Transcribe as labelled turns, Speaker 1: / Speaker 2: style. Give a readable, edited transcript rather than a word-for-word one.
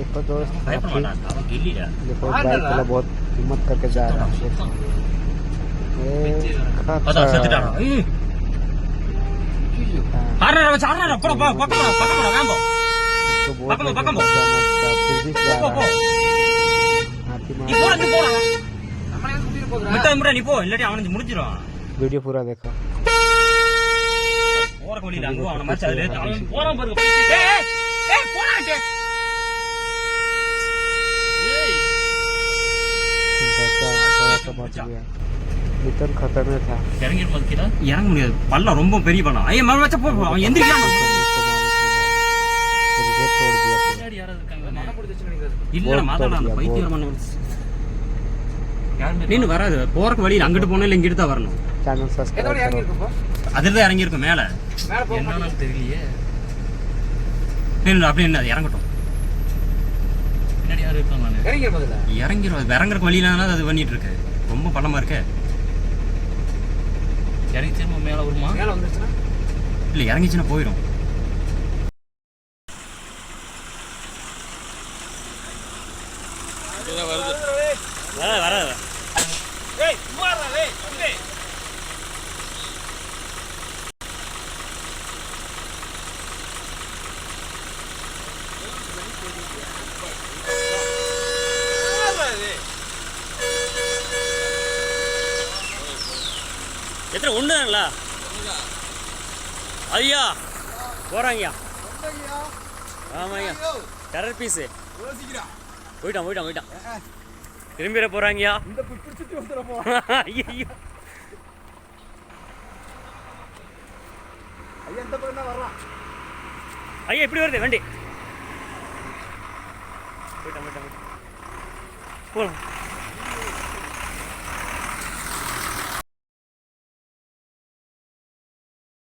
Speaker 1: देखो दोस्त देखो बाइक वाला बहुत हिम्मत करके जा रहा है। वीडियो पूरा देखो। மித்தன் खतरமே था
Speaker 2: இறங்கி போதுடா இறங்க முடியாது பல்ல ரொம்ப பெரிய பல்லம் ஐய மர வச்ச போ அவன் எந்திரிக்காம
Speaker 1: गेट तोड़ दिया
Speaker 2: யார் யாரது இருக்காங்க மன புடிச்சு நினைக்கிறது இல்ல மாதாடா அந்த பைத்தியமான யார் நீ வராது போறக்கு வழியில அங்கிட்டு போனா இல்ல இங்கிட்டு தான் வரணும்
Speaker 1: சேனல் சப்ஸ்கிரைப்
Speaker 2: எதோட இறங்கி இருக்கு போ அதுல தான் இறங்கி இருக்கு மேல என்னன்னு தெரியலையே நீ அப்படியே என்ன இறங்கட்டும் பின்னாடி யார் இருக்காங்க இறங்கிர முதல்ல இறங்கறக்கு வழியில தான் அது பண்ணிட்டு இருக்கு ரொம்ப பள்ளமா இருக்கு இறங்கி திரும்ப மேல வருமா மேல வந்துச்சுனா இல்ல இறங்கிச்சுனா போயிடும் இத வருது வராது ஏய் சும்மாடா டேய் தம்பி எத்தனை ஒண்ணுங்களா ஐயா போறாங்கய்யா ஆமாய்யா டெரர் பீஸு போயிட்டான் திரும்பிட போறாங்கய்யா இந்த பிடிச்சிட்டு வந்துடுறப்போ ஐயோ ஐயா இந்த பக்கம் தான் வர்றான் ஐயா எப்படி வருது வண்டி போயிட்டான் போலாம்